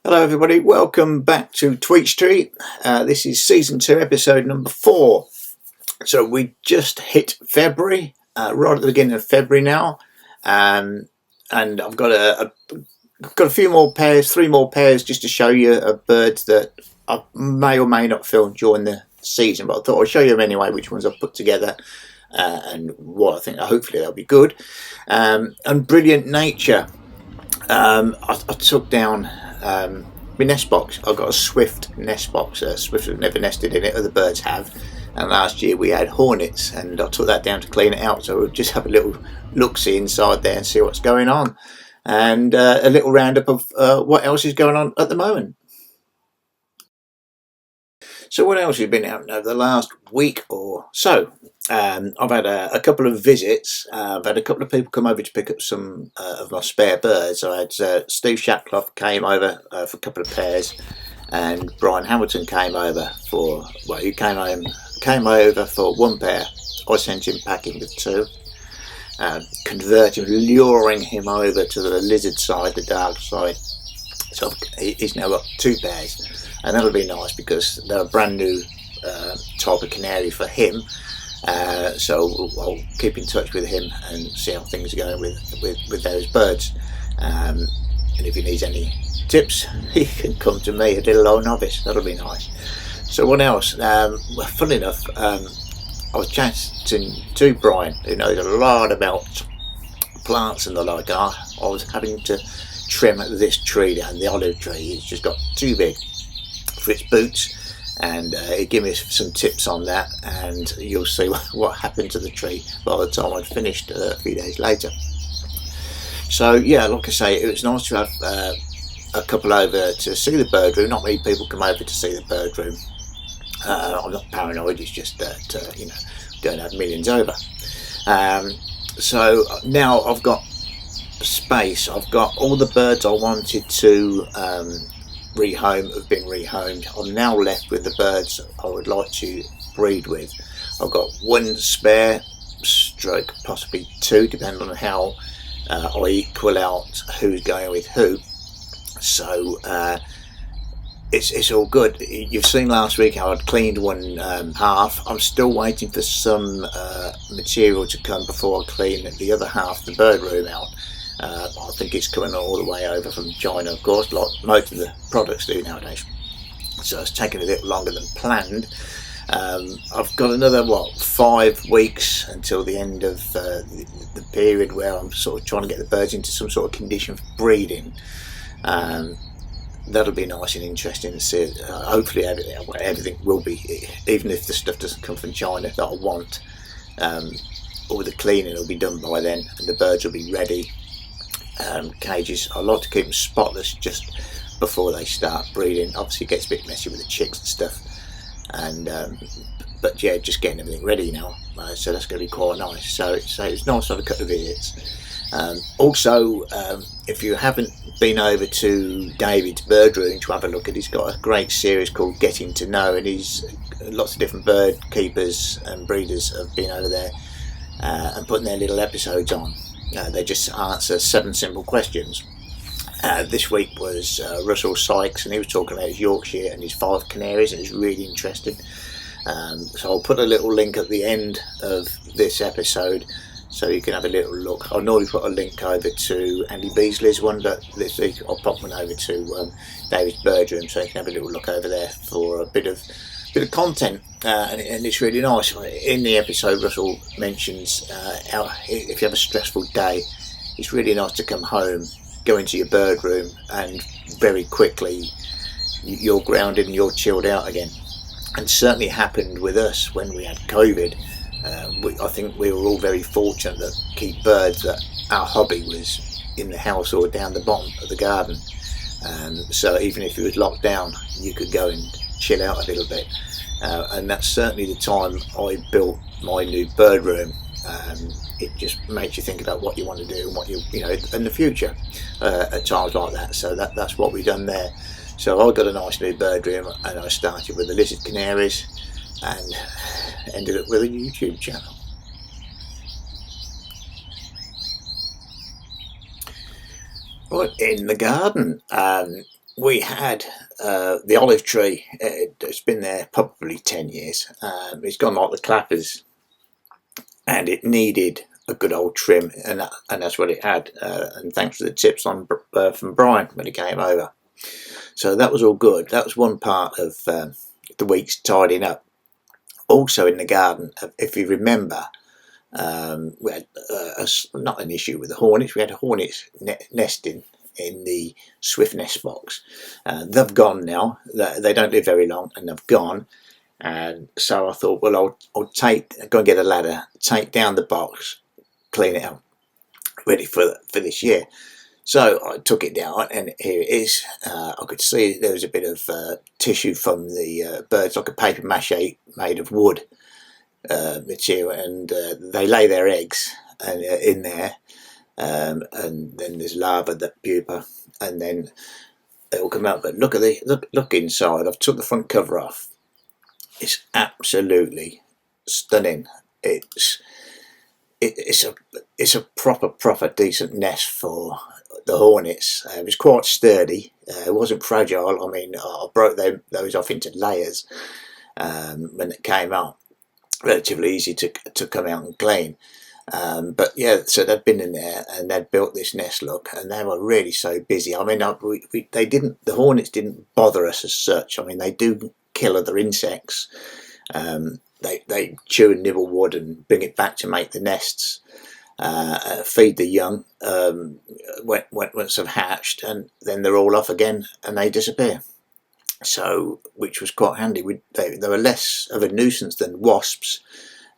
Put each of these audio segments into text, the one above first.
Hello everybody, welcome back to Tweet Street. This is season 2, episode number 4. So we just hit February, right at the beginning of February now, and I've got a few more pairs, 3 more pairs just to show you of birds that I may or may not film during the season, but I thought I'd show you them anyway, which ones I've put together and what I think. Hopefully they'll be good. And Brilliant Nature. I took down my nest box. I've got a Swift nest box. Swifts have never nested in it, other birds have, and last year we had hornets, and I took that down to clean it out, so we'll just have a little look-see inside there and see what's going on, and a little roundup of what else is going on at the moment. So what else has been happening over the last week or so? I've had a couple of visits. I've had a couple of people come over to pick up some of my spare birds. I had Steve Shatcliffe came over for a couple of pairs, and Brian Hamilton came over for, well, he came over for 1 pair. I sent him packing with 2, luring him over to the lizard side, the dark side. So he's now got 2 pairs, and that'll be nice because they're a brand new type of canary for him. So I'll keep in touch with him and see how things are going with those birds. And if he needs any tips, he can come to me, a little old novice. That'll be nice. So what else? Well, funny enough, I was chatting to Brian, who knows a lot about plants and the like. I was having to trim this tree down, the olive tree. It's just got too big for its boots, and he gave me some tips on that, and you'll see what happened to the tree by the time I'd finished a few days later. So yeah, like I say, it was nice to have a couple over to see the bird room. Not many people come over to see the bird room. I'm not paranoid, it's just that you know, don't have millions over. So now I've got space. I've got all the birds I wanted to rehome have been rehomed. I'm now left with the birds I would like to breed with. I've got 1 spare stroke, possibly 2, depending on how I equal out who's going with who. So it's all good. You've seen last week how I'd cleaned 1 half. I'm still waiting for some material to come before I clean the other half of the bird room out. I think it's coming all the way over from China, of course, like most of the products do nowadays. So it's taking a little longer than planned. I've got another, 5 weeks until the end of the period where I'm sort of trying to get the birds into some sort of condition for breeding. That'll be nice and interesting to see. Hopefully everything will be, even if the stuff doesn't come from China that I want. All the cleaning will be done by then, and the birds will be ready. Cages, I like to keep them spotless just before they start breeding. Obviously it gets a bit messy with the chicks and stuff, and but yeah, just getting everything ready now, so that's going to be quite nice. So it's nice to have a couple of visits. Also, if you haven't been over to David's bird room to have a look at, he's got a great series called Getting to Know, and he's lots of different bird keepers and breeders have been over there and putting their little episodes on. They just answer 7 simple questions. This week was Russell Sykes, and he was talking about his Yorkshire and his 5 canaries, and it's really interesting. So I'll put a little link at the end of this episode so you can have a little look. I'll normally put a link over to Andy Beasley's one, but this week I'll pop one over to David's bird room so you can have a little look over there for a bit of content, and it's really nice. In the episode, Russell mentions if you have a stressful day, it's really nice to come home, go into your bird room, and very quickly you're grounded and you're chilled out again. And certainly happened with us when we had COVID. I think we were all very fortunate to keep birds, that our hobby was in the house or down the bottom of the garden. So even if it was locked down, you could go and chill out a little bit, and that's certainly the time I built my new bird room. It just makes you think about what you want to do and what you know in the future at times like that. So that's what we've done there. So I got a nice new bird room, and I started with the lizard canaries and ended up with a YouTube channel. Right, in the garden, we had the olive tree. It's been there probably 10 years. It's gone like the clappers, and it needed a good old trim, and that's what it had. And thanks for the tips on from Brian when he came over. So that was all good. That was one part of the week's tidying up. Also in the garden, if you remember, we had not an issue with the hornets. We had hornets nesting in the swift nest box. They've gone now. They don't live very long, and they've gone. And so I thought, well, I'll go and get a ladder, take down the box, clean it out, ready for this year. So I took it down, and here it is. I could see there was a bit of tissue from the birds, like a paper mache made of wood material, and they lay their eggs in there, and then there's larva, that pupa, and then it will come out. But look inside. I've took the front cover off. It's absolutely stunning. It's a proper decent nest for the hornets. It was quite sturdy. It wasn't fragile. I mean, I broke those off into layers when it came out. Relatively easy to come out and clean. But yeah, so they'd been in there and they'd built this nest, look, and they were really so busy. I mean, the hornets didn't bother us as such. I mean, they do kill other insects. They chew and nibble wood and bring it back to make the nests, feed the young once they've hatched, and then they're all off again and they disappear. So, which was quite handy. They were less of a nuisance than wasps,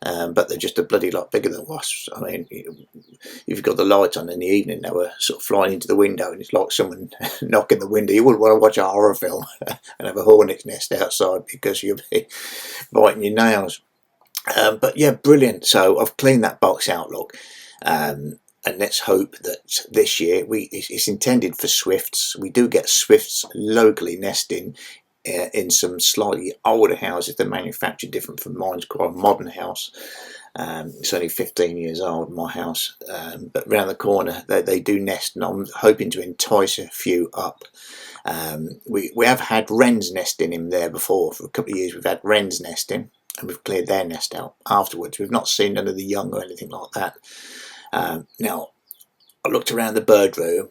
but they're just a bloody lot bigger than wasps. I mean, if you've got the light on in the evening, they were sort of flying into the window, and it's like someone knocking the window. You wouldn't want to watch a horror film and have a hornet's nest outside, because you'll be biting your nails. But yeah, brilliant. So I've cleaned that box out, look. And let's hope that this year it's intended for swifts. We do get swifts locally nesting in some slightly older houses. They're manufactured different from mine's quite a modern house. It's only 15 years old, my house, but round the corner they do nest, and I'm hoping to entice a few up. We have had wrens nesting in there before. For a couple of years we've had wrens nesting, and we've cleared their nest out afterwards. We've not seen none of the young or anything like that. Now, I looked around the bird room,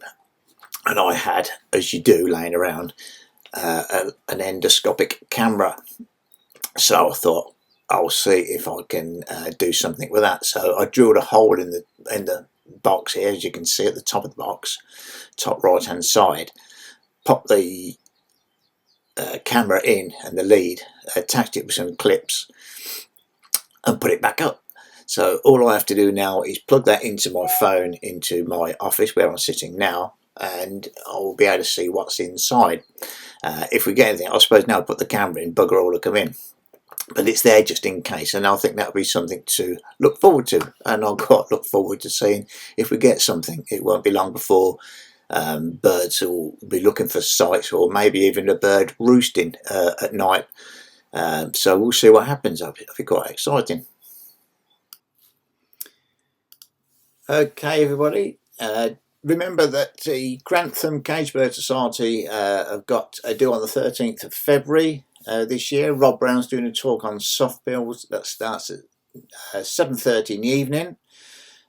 and I had, as you do laying around, an endoscopic camera. So I thought, I'll see if I can do something with that. So I drilled a hole in the box here, as you can see at the top of the box, top right hand side. Popped the camera in and the lead, attached it with some clips, and put it back up. So all I have to do now is plug that into my phone, into my office where I'm sitting now, and I'll be able to see what's inside. If we get anything, I suppose now I'll put the camera in, bugger all to come in. But it's there just in case, and I think that'll be something to look forward to. And I'll quite look forward to seeing if we get something. It won't be long before birds will be looking for sites, or maybe even a bird roosting at night. So we'll see what happens. It'll be quite exciting. Okay, everybody. Remember that the Grantham Cage Bird Society have got a do on the 13th of February this year. Rob Brown's doing a talk on softbills that starts at 7:30 in the evening.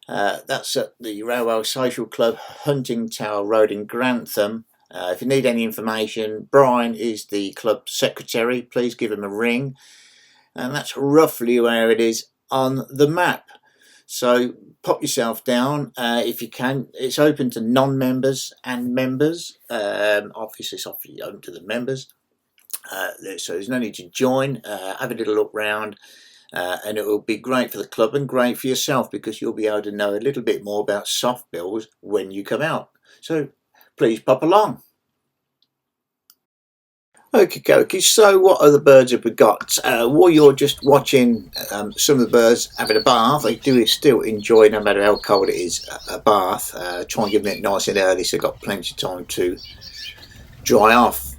That's at the Railway Social Club, Hunting Tower Road in Grantham. If you need any information, Brian is the club secretary. Please give him a ring. And that's roughly where it is on the map. So pop yourself down if you can. It's open to non-members and members. Obviously it's open to the members. So there's no need to join. Have a little look round. And it will be great for the club and great for yourself, because you'll be able to know a little bit more about soft bills when you come out. So please pop along. Okay, so what other birds have we got? While you're just watching some of the birds having a bath, they do still enjoy, no matter how cold it is, a bath. Try and give them it nice and early so they've got plenty of time to dry off.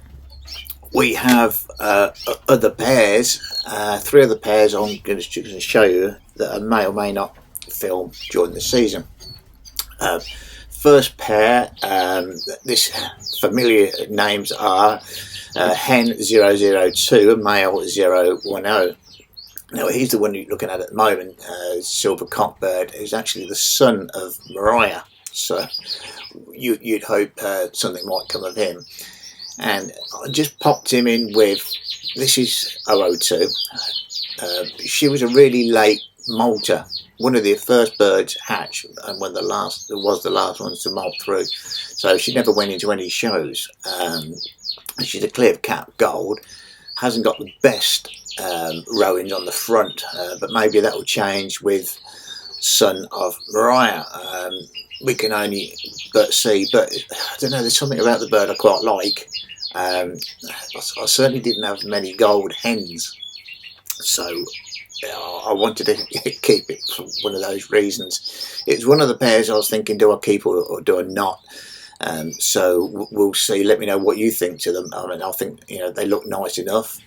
We have other pairs, 3 other pairs I'm going to show you that I may or may not film during the season. first pair, this familiar names are hen 002 and male 010. Now he's the one you're looking at the moment, silver cockbird, who's actually the son of Mariah. So you'd hope something might come of him. And I just popped him in with, this is 002. She was a really late molter, one of the first birds hatched, and one of the last, was the last ones to molt through. So she never went into any shows. She's a clear cap gold, hasn't got the best rowings on the front, but maybe that will change with son of Mariah. We can only but see, but I don't know, there's something about the bird I quite like. I certainly didn't have many gold hens, so I wanted to keep it for one of those reasons. It's one of the pairs I was thinking, do I keep or do I not? So we'll see. Let me know what you think to them. I mean, I think, you know, they look nice enough.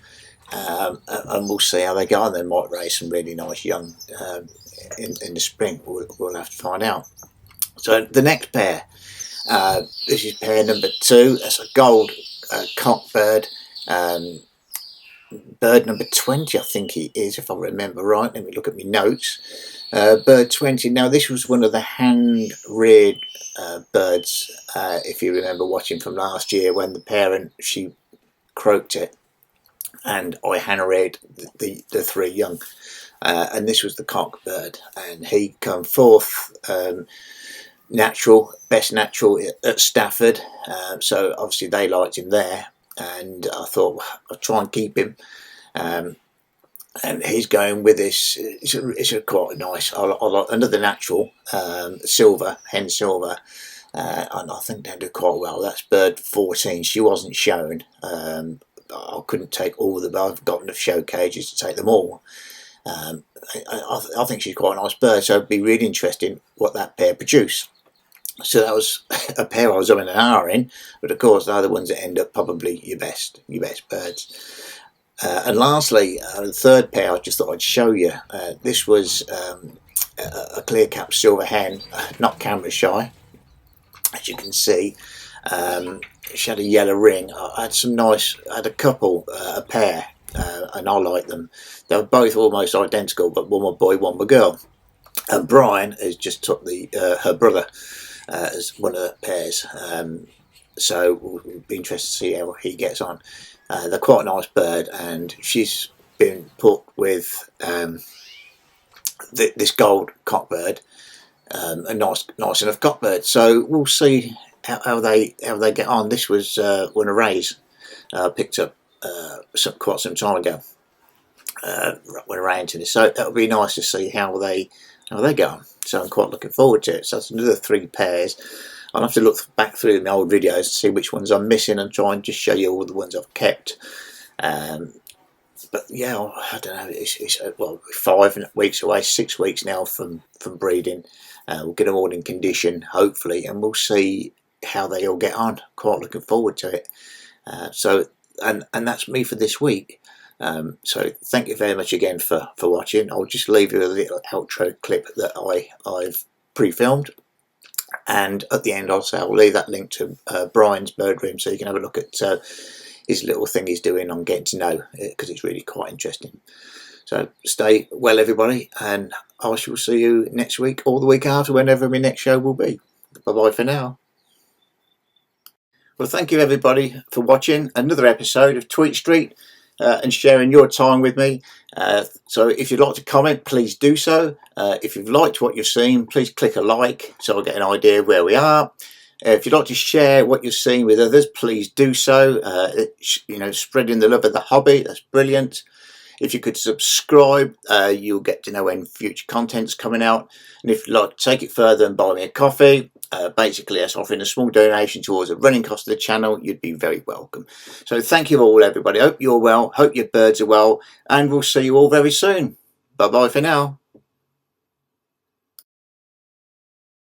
And we'll see how they go on. They might raise some really nice young in the spring. We'll have to find out. So the next pair, this is pair number 2. That's a gold cockbird, bird number 20, I think he is, if I remember right. Let me look at my notes. Bird 20. Now this was one of the hand-reared birds, if you remember watching from last year, when the parent, she croaked it, and I hand-reared the 3 young, and this was the cockbird, and he come forth natural, best natural at Stafford, so obviously they liked him there, and I thought, well, I'll try and keep him, and he's going with this. It's a quite nice, I like another natural, silver, hen silver, and I think they'll do quite well. That's bird 14. She wasn't shown. I couldn't take all of them. I've got enough show cages to take them all. I think she's quite a nice bird, so it'd be really interesting what that pair produce. So that was a pair I was having an hour in, but of course they're the ones that end up probably your best birds. And lastly, the third pair I just thought I'd show you. This was a clear cap silver hen, not camera shy, as you can see. She had a yellow ring. I had some nice, I had a couple, a pair, and I like them. They were both almost identical, but one were boy, one were girl. And Brian has just took her brother as one of the pairs. So we'll be interested to see how he gets on. They're quite a nice bird, and she's been put with this gold cockbird, a nice enough cockbird. So we'll see how they get on. This was one of Ray's picked up quite some time ago when Ray into this. So that'll be nice to see how they get on. So I'm quite looking forward to it. So that's another 3 pairs. I'll have to look back through my old videos to see which ones I'm missing and try and just show you all the ones I've kept. But yeah, I don't know. It's well, 5 weeks away, 6 weeks now from breeding. We'll get them all in condition, hopefully, and we'll see how they all get on. Quite looking forward to it. So that's me for this week. So thank you very much again for watching. I'll just leave you a little outro clip that I've pre-filmed, and at the end I'll leave that link to Brian's bird room, so you can have a look at his little thing he's doing on getting to know it, because it's really quite interesting. So stay well, everybody, and I shall see you next week or the week after, whenever my next show will be. Bye bye for now. Well, thank you everybody for watching another episode of Tweet Street and sharing your time with me. So if you'd like to comment, please do so. If you've liked what you've seen, please click a like so I get an idea of where we are. If you'd like to share what you've seen with others, please do so. You know, spreading the love of the hobby, that's brilliant. If you could subscribe, you'll get to know when future content's coming out. And if you'd like to take it further and buy me a coffee, basically that's offering a small donation towards the running cost of the channel, you'd be very welcome. So thank you all, everybody. Hope you're well, hope your birds are well, and we'll see you all very soon. Bye bye for now.